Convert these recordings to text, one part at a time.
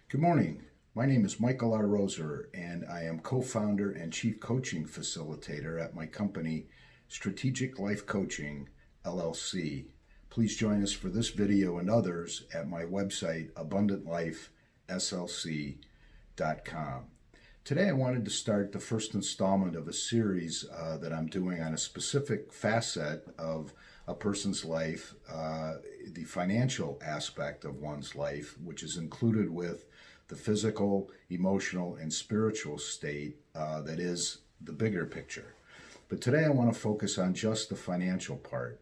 Good morning. My name is Michael R. Roser, and I am co-founder and chief coaching facilitator at my company, Strategic Life Coaching, LLC. Please join us for this video and others at my website, abundantlifeslc.com. Today I wanted to start the first installment of a series that I'm doing on a specific facet of a person's life, the financial aspect of one's life, which is included with the physical, emotional, and spiritual state that is the bigger picture. But today I want to focus on just the financial part.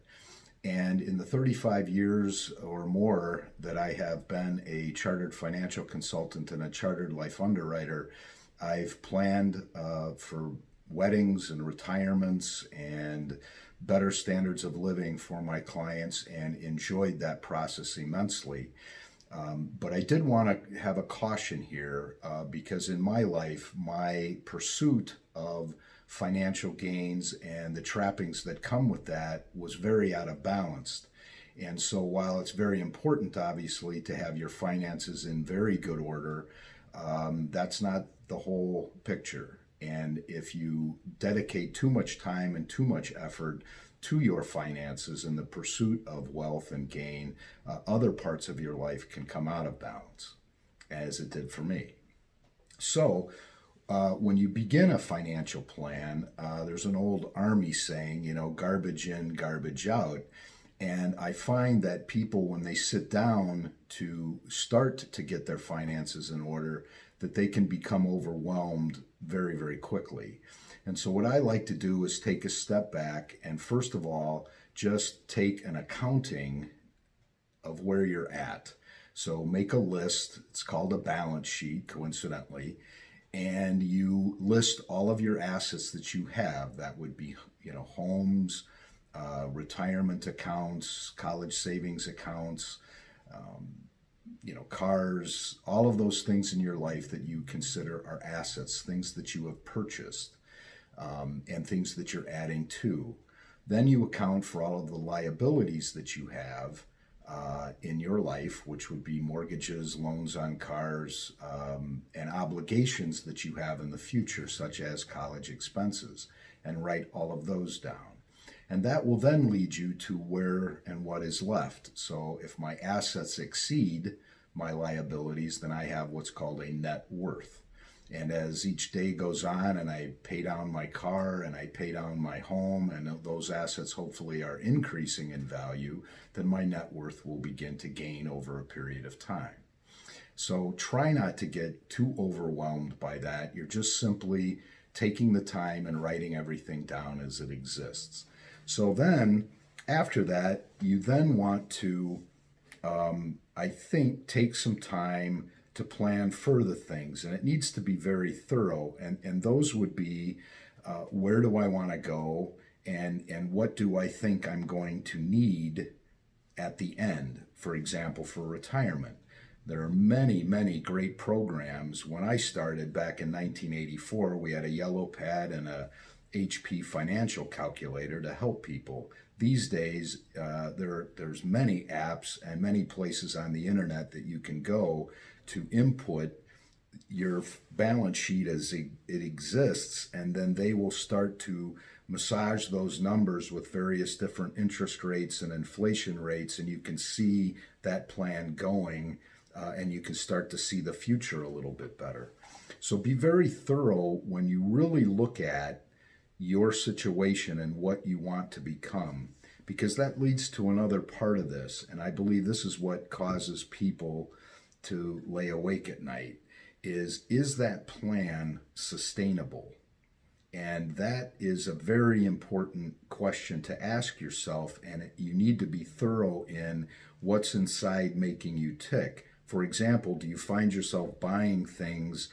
And in the 35 years or more that I have been a chartered financial consultant and a chartered life underwriter, I've planned for weddings and retirements and better standards of living for my clients and enjoyed that process immensely. But I did want to have a caution here because in my life, my pursuit of financial gains and the trappings that come with that was very out of balance. And so while it's very important, obviously, to have your finances in very good order, that's not the whole picture. And if you dedicate too much time and too much effort to your finances in the pursuit of wealth and gain, other parts of your life can come out of balance, as it did for me. So when you begin a financial plan, there's an old army saying, garbage in, garbage out. And I find that people, when they sit down to start to get their finances in order, that they can become overwhelmed very, very quickly. And so what I like to do is take a step back and first of all, just take an accounting of where you're at. So make a list. It's called a balance sheet, coincidentally. And you list all of your assets that you have. That would be, homes, retirement accounts, college savings accounts, cars, all of those things in your life that you consider are assets, things that you have purchased, and things that you're adding to. Then you account for all of the liabilities that you have in your life, which would be mortgages, loans on cars, and obligations that you have in the future, such as college expenses, and write all of those down. And that will then lead you to where and what is left. So if my assets exceed my liabilities, then I have what's called a net worth. And as each day goes on and I pay down my car and I pay down my home and those assets hopefully are increasing in value, then my net worth will begin to gain over a period of time. So try not to get too overwhelmed by that. You're just simply taking the time and writing everything down as it exists. So then, after that, you then want to, take some time to plan further things. And it needs to be very thorough. And those would be, where do I want to go? And what do I think I'm going to need at the end? For example, for retirement. There are many, many great programs. When I started back in 1984, we had a yellow pad and a HP financial calculator to help people. These days, there's many apps and many places on the internet that you can go to input your balance sheet as it exists, and then they will start to massage those numbers with various different interest rates and inflation rates, and you can see that plan going, and you can start to see the future a little bit better. So be very thorough when you really look at your situation and what you want to become, because that leads to another part of this. And I believe this is what causes people to lay awake at night is that plan sustainable? And that is a very important question to ask yourself. And you need to be thorough in what's inside making you tick. For example, do you find yourself buying things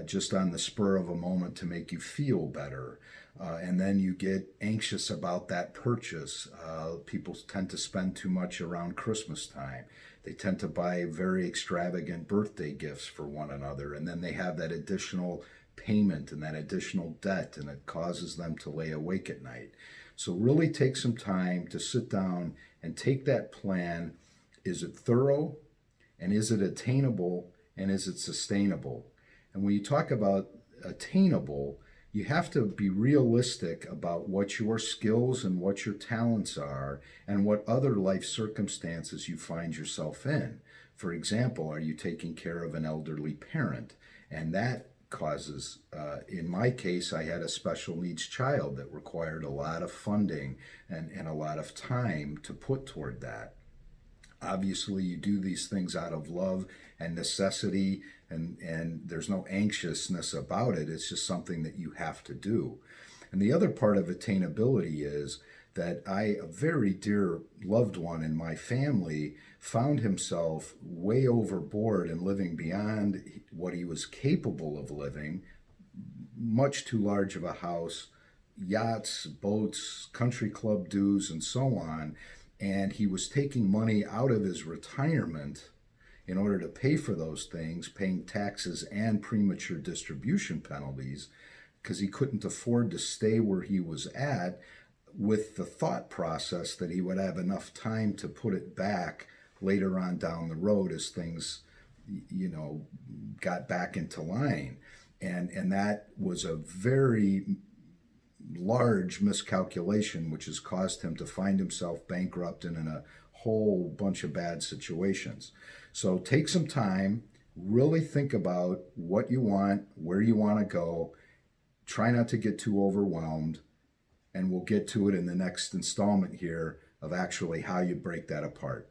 just on the spur of a moment to make you feel better? And then you get anxious about that purchase. People tend to spend too much around Christmas time. They tend to buy very extravagant birthday gifts for one another. And then they have that additional payment and that additional debt, and it causes them to lay awake at night. So really take some time to sit down and take that plan. Is it thorough? And is it attainable and is it sustainable? And when you talk about attainable, you have to be realistic about what your skills and what your talents are and what other life circumstances you find yourself in. For example, are you taking care of an elderly parent? And that causes, in my case, I had a special needs child that required a lot of funding and a lot of time to put toward that. Obviously, you do these things out of love and necessity, and there's no anxiousness about it. It's just something that you have to do. And the other part of attainability is that a very dear loved one in my family found himself way overboard and living beyond what he was capable of living, much too large of a house, yachts, boats, country club dues, and so on. And he was taking money out of his retirement in order to pay for those things, paying taxes and premature distribution penalties, because he couldn't afford to stay where he was at, with the thought process that he would have enough time to put it back later on down the road as things, got back into line. And that was a very large miscalculation, which has caused him to find himself bankrupt and in a whole bunch of bad situations. So take some time, really think about what you want, where you want to go. Try not to get too overwhelmed, and we'll get to it in the next installment here of actually how you break that apart.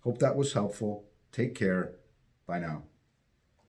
Hope that was helpful. Take care. Bye now.